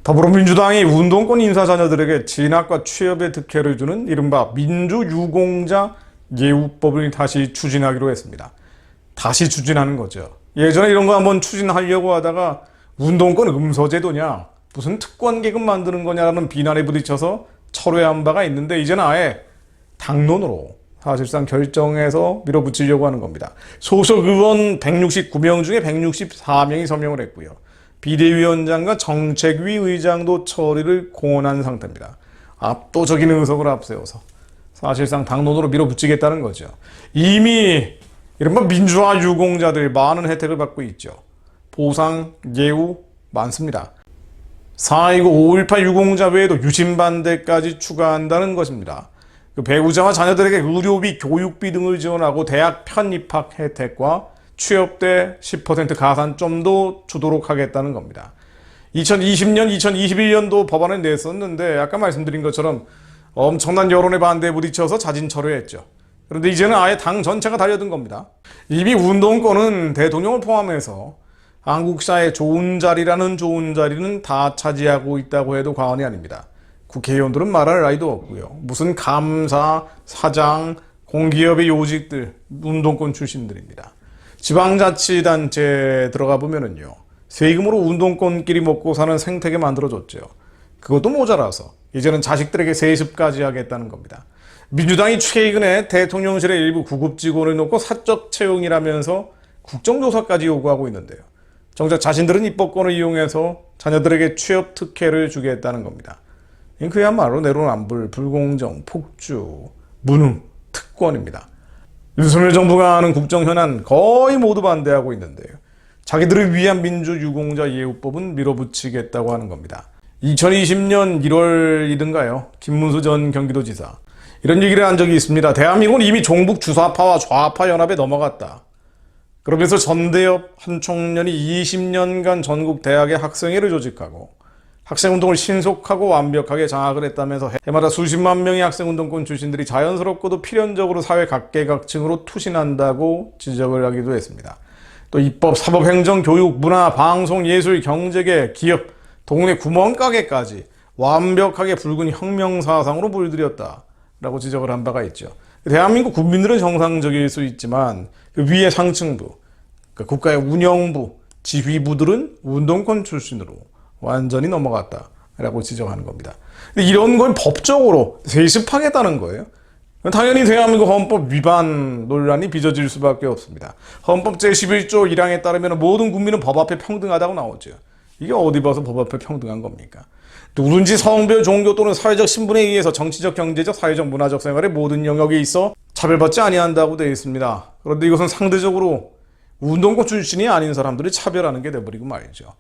더불어민주당이 운동권 인사 자녀들에게 진학과 취업에 특혜를 주는 이른바 민주유공자 예우법을 다시 추진하기로 했습니다. 다시 추진하는 거죠. 예전에 이런 거 한번 추진하려고 하다가 운동권 음서제도냐, 무슨 특권계급 만드는 거냐라는 비난에 부딪혀서 철회한 바가 있는데, 이제는 아예 당론으로 사실상 결정해서 밀어붙이려고 하는 겁니다. 소속 의원 169명 중에 164명이 서명을 했고요. 비대위원장과 정책위 의장도 처리를 공언한 상태입니다. 압도적인 의석을 앞세워서 사실상 당론으로 밀어붙이겠다는 거죠. 이미 이른바 민주화 유공자들 많은 혜택을 받고 있죠. 보상, 예우 많습니다. 4.29, 5.18 유공자 외에도 유신 반대까지 추가한다는 것입니다. 배우자와 자녀들에게 의료비, 교육비 등을 지원하고 대학 편입학 혜택과 취업 때 10% 가산점도 주도록 하겠다는 겁니다. 2020년, 2021년도 법안을 냈었는데 아까 말씀드린 것처럼 엄청난 여론의 반대에 부딪혀서 자진 철회했죠. 그런데 이제는 아예 당 전체가 달려든 겁니다. 이미 운동권은 대통령을 포함해서 한국 사회의 좋은 자리는 다 차지하고 있다고 해도 과언이 아닙니다. 국회의원들은 말할 나위도 없고요. 무슨 감사, 사장, 공기업의 요직들, 운동권 출신들입니다. 지방자치단체 들어가 보면은요, 세금으로 운동권끼리 먹고 사는 생태계 만들어줬죠. 그것도 모자라서 이제는 자식들에게 세습까지 하겠다는 겁니다. 민주당이 최근에 대통령실의 일부 구급 직원을 놓고 사적 채용이라면서 국정조사까지 요구하고 있는데요. 정작 자신들은 입법권을 이용해서 자녀들에게 취업 특혜를 주겠다는 겁니다. 그야말로 내로남불, 불공정, 폭주, 무능, 특권입니다. 윤석열 정부가 하는 국정현안 거의 모두 반대하고 있는데요. 자기들을 위한 민주유공자 예우법은 밀어붙이겠다고 하는 겁니다. 2020년 1월이든가요. 김문수 전 경기도지사 이런 얘기를 한 적이 있습니다. 대한민국은 이미 종북 주사파와 좌파 연합에 넘어갔다. 그러면서 전대협 한 총련이 20년간 전국 대학의 학생회를 조직하고 학생운동을 신속하고 완벽하게 장악을 했다면서 해마다 수십만 명의 학생운동권 출신들이 자연스럽고도 필연적으로 사회 각계각층으로 투신한다고 지적을 하기도 했습니다. 또 입법, 사법, 행정, 교육, 문화, 방송, 예술, 경제계, 기업, 동네 구멍가게까지 완벽하게 붉은 혁명사상으로 물들였다라고 지적을 한 바가 있죠. 대한민국 국민들은 정상적일 수 있지만 그 위의 상층부, 그러니까 국가의 운영부, 지휘부들은 운동권 출신으로 완전히 넘어갔다라고 지적하는 겁니다. 근데 이런 걸 법적으로 세습하겠다는 거예요. 당연히 대한민국 헌법 위반 논란이 빚어질 수밖에 없습니다. 헌법 제11조 1항에 따르면 모든 국민은 법 앞에 평등하다고 나오죠. 이게 어디 봐서 법 앞에 평등한 겁니까? 누구든지 성별, 종교 또는 사회적 신분에 의해서 정치적, 경제적, 사회적, 문화적 생활의 모든 영역에 있어 차별받지 아니한다고 되어 있습니다. 그런데 이것은 상대적으로 운동권 출신이 아닌 사람들을 차별하는 게 돼버리고 말이죠.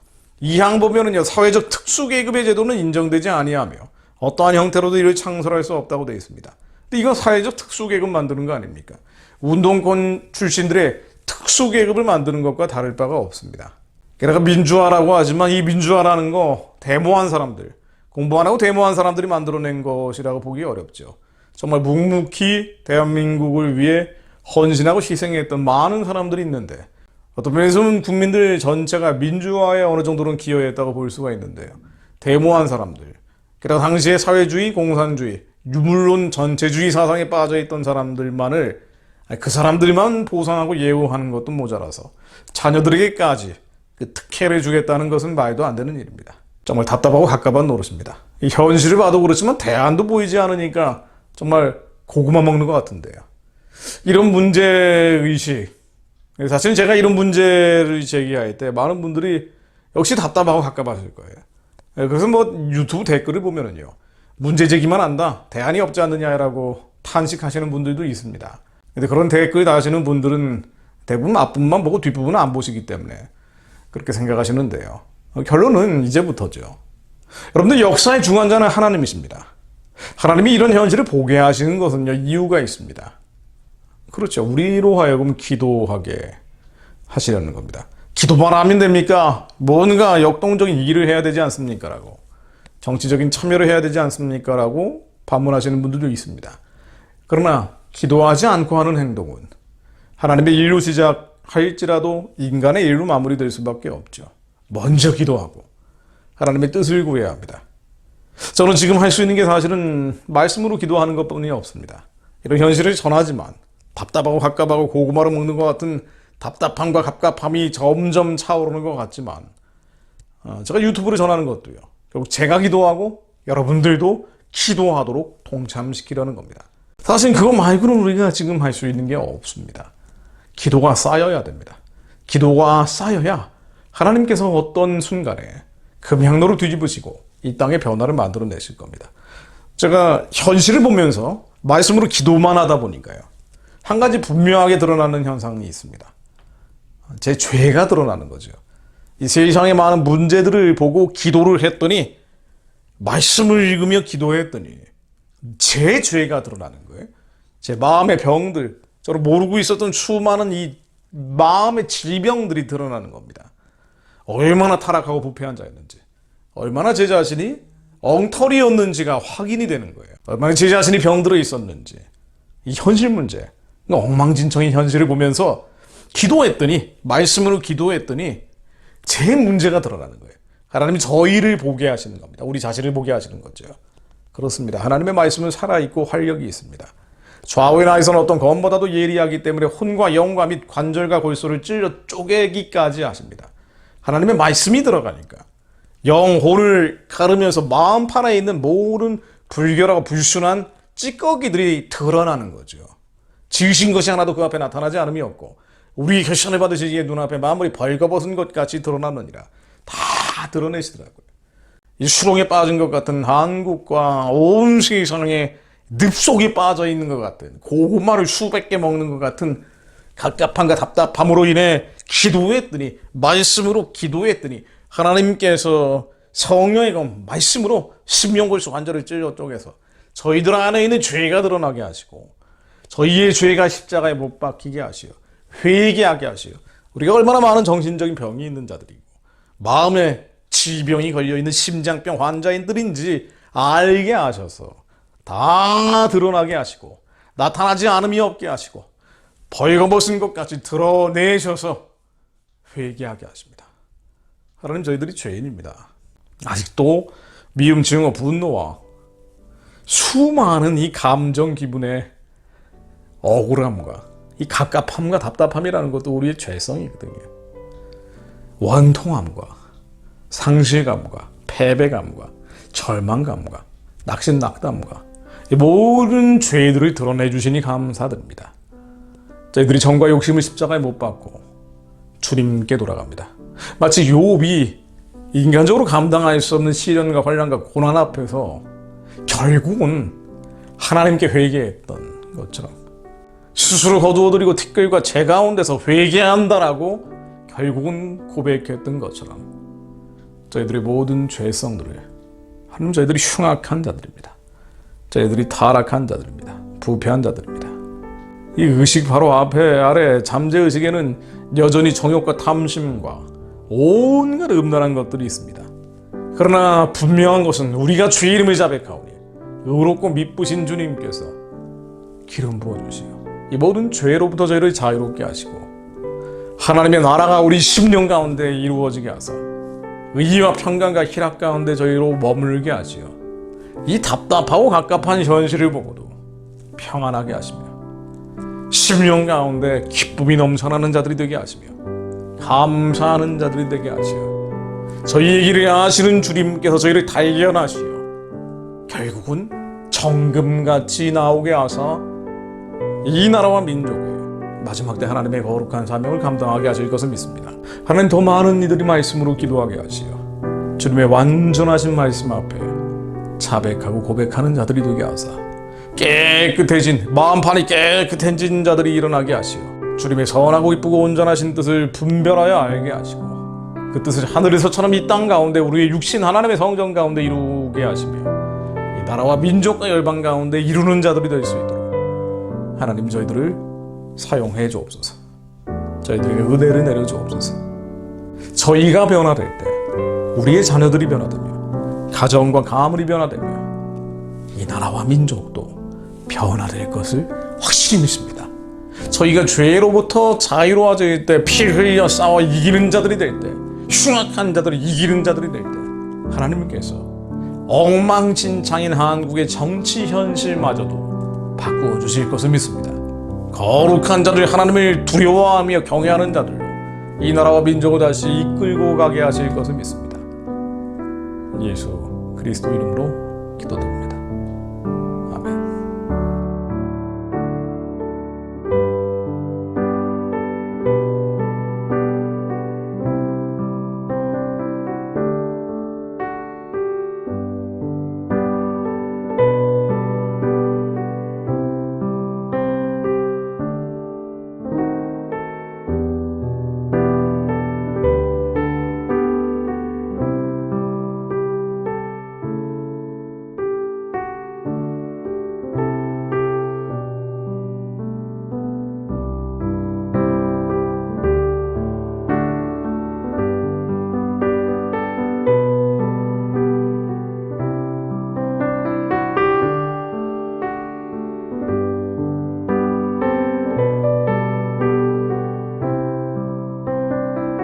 이 항 보면은요, 사회적 특수계급의 제도는 인정되지 아니하며 어떠한 형태로도 이를 창설할 수 없다고 되어 있습니다. 근데 이건 사회적 특수계급 만드는 거 아닙니까? 운동권 출신들의 특수계급을 만드는 것과 다를 바가 없습니다. 게다가 민주화라고 하지만 이 민주화라는 거 데모한 사람들, 공부 안 하고 데모한 사람들이 만들어낸 것이라고 보기 어렵죠. 정말 묵묵히 대한민국을 위해 헌신하고 희생했던 많은 사람들이 있는데 어떤 면에서는 국민들 전체가 민주화에 어느 정도는 기여했다고 볼 수가 있는데요. 데모한 사람들, 게다가 당시에 사회주의, 공산주의, 물론 전체주의 사상에 빠져있던 사람들만을 그 사람들만 보상하고 예우하는 것도 모자라서 자녀들에게까지 그 특혜를 주겠다는 것은 말도 안 되는 일입니다. 정말 답답하고 갑갑한 노릇입니다. 이 현실을 봐도 그렇지만 대안도 보이지 않으니까 정말 고구마 먹는 것 같은데요. 이런 문제의식, 사실 제가 이런 문제를 제기할 때 많은 분들이 역시 답답하고 갑갑하실 거예요. 그래서 유튜브 댓글을 보면은요, 문제 제기만 한다, 대안이 없지 않느냐라고 탄식하시는 분들도 있습니다. 근데 그런 댓글 다시는 분들은 대부분 앞부분만 보고 뒷부분은 안 보시기 때문에 그렇게 생각하시는데요. 결론은 이제부터죠. 여러분들 역사의 중환자는 하나님이십니다. 하나님이 이런 현실을 보게 하시는 것은요, 이유가 있습니다. 그렇죠. 우리로 하여금 기도하게 하시려는 겁니다. 기도만 하면 됩니까? 뭔가 역동적인 일을 해야 되지 않습니까? 라고. 정치적인 참여를 해야 되지 않습니까? 라고 반문하시는 분들도 있습니다. 그러나 기도하지 않고 하는 행동은 하나님의 일로 시작할지라도 인간의 일로 마무리될 수밖에 없죠. 먼저 기도하고 하나님의 뜻을 구해야 합니다. 저는 지금 할 수 있는 게 사실은 말씀으로 기도하는 것뿐이 없습니다. 이런 현실을 전하지만 답답하고 갑갑하고 고구마를 먹는 것 같은 답답함과 갑갑함이 점점 차오르는 것 같지만 제가 유튜브를 전하는 것도요. 결국 제가 기도하고 여러분들도 기도하도록 동참시키려는 겁니다. 사실 그거 말고는 우리가 지금 할 수 있는 게 없습니다. 기도가 쌓여야 됩니다. 기도가 쌓여야 하나님께서 어떤 순간에 금향로를 뒤집으시고 이 땅의 변화를 만들어내실 겁니다. 제가 현실을 보면서 말씀으로 기도만 하다 보니까요. 한 가지 분명하게 드러나는 현상이 있습니다. 제 죄가 드러나는 거죠. 이 세상의 많은 문제들을 보고 기도를 했더니 말씀을 읽으며 기도했더니 제 죄가 드러나는 거예요. 제 마음의 병들, 저를 모르고 있었던 수많은 이 마음의 질병들이 드러나는 겁니다. 얼마나 타락하고 부패한 자였는지, 얼마나 제 자신이 엉터리였는지가 확인이 되는 거예요. 얼마나 제 자신이 병들어 있었는지. 이 현실 문제, 엉망진창인 현실을 보면서 기도했더니, 말씀으로 기도했더니 제 문제가 드러나는 거예요. 하나님이 저희를 보게 하시는 겁니다. 우리 자신을 보게 하시는 거죠. 그렇습니다. 하나님의 말씀은 살아있고 활력이 있습니다. 좌우의 나에서는 어떤 검보다도 예리하기 때문에 혼과 영과 및 관절과 골소를 찔러 쪼개기까지 하십니다. 하나님의 말씀이 들어가니까 영혼을 가르면서 마음판에 있는 모든 불결하고 불순한 찌꺼기들이 드러나는 거죠. 지으신 것이 하나도 그 앞에 나타나지 않음이 없고 우리 결산을 받으시기에 눈앞에 만물이 벌거벗은 것 같이 드러나느니라. 다 드러내시더라고요. 이 수렁에 빠진 것 같은 한국과 온 세상에 늪속에 빠져 있는 것 같은 고구마를 수백 개 먹는 것 같은 갑갑함과 답답함으로 인해 기도했더니 말씀으로 기도했더니 하나님께서 성령의 말씀으로 심령골수 관절을 찔러 쪼개서 저희들 안에 있는 죄가 드러나게 하시고 저희의 죄가 십자가에 못 박히게 하시어 회개하게 하시어 우리가 얼마나 많은 정신적인 병이 있는 자들이고 마음에 질병이 걸려있는 심장병 환자인들인지 알게 하셔서 다 드러나게 하시고 나타나지 않음이 없게 하시고 벌거벗은 것까지 드러내셔서 회개하게 하십니다. 하나님 저희들이 죄인입니다. 아직도 미움, 증오, 분노와 수많은 이 감정 기분의 억울함과 이 갑갑함과 답답함이라는 것도 우리의 죄성이거든요. 원통함과 상실감과 패배감과 절망감과 낙심낙담과 이 모든 죄들을 드러내 주시니 감사드립니다. 저희들이 정과 욕심을 십자가에 못 박고 주님께 돌아갑니다. 마치 욥이 인간적으로 감당할 수 없는 시련과 환난과 고난 앞에서 결국은 하나님께 회개했던 것처럼 스스로 거두어들이고 티끌과 재 가운데서 회개한다라고 결국은 고백했던 것처럼 저희들의 모든 죄성들을 하나님 저희들이 흉악한 자들입니다. 저희들이 타락한 자들입니다. 부패한 자들입니다. 이 의식 바로 앞에 아래 잠재의식에는 여전히 정욕과 탐심과 온갖 음란한 것들이 있습니다. 그러나 분명한 것은 우리가 주 이름을 자백하오니 의롭고 미쁘신 주님께서 기름 부어주시고 이 모든 죄로부터 저희를 자유롭게 하시고 하나님의 나라가 우리 심령 가운데 이루어지게 하사 의와 평강과 희락 가운데 저희로 머물게 하시어 이 답답하고 갑갑한 현실을 보고도 평안하게 하시며 심령 가운데 기쁨이 넘쳐나는 자들이 되게 하시며 감사하는 자들이 되게 하시어 저희의 길을 아시는 주님께서 저희를 발견하시어 결국은 정금같이 나오게 하사 이 나라와 민족의 마지막 때 하나님의 거룩한 사명을 감당하게 하실 것을 믿습니다. 하나님 더 많은 이들이 말씀으로 기도하게 하시어 주님의 완전하신 말씀 앞에 자백하고 고백하는 자들이 되게 하사 깨끗해진 마음판이 깨끗해진 자들이 일어나게 하시어 주님의 선하고 이쁘고 온전하신 뜻을 분별하여 알게 하시고 그 뜻을 하늘에서처럼 이 땅 가운데 우리의 육신 하나님의 성전 가운데 이루게 하시며 이 나라와 민족과 열방 가운데 이루는 자들이 될 수 있도록 하나님 저희들을 사용해 주옵소서. 저희들에게 은혜를 내려 주옵소서. 저희가 변화될 때 우리의 자녀들이 변화되며 가정과 가문이 변화되며 이 나라와 민족도 변화될 것을 확실히 믿습니다. 저희가 죄로부터 자유로워질 때 피 흘려 싸워 이기는 자들이 될 때 흉악한 자들이 이기는 자들이 될 때 하나님께서 엉망진창인 한국의 정치 현실마저도 바꾸어 주실 것을 믿습니다. 거룩한 자들이 하나님을 두려워하며 경외하는 자들로 이 나라와 민족을 다시 이끌고 가게 하실 것을 믿습니다. 예수 그리스도 이름으로 기도드립니다.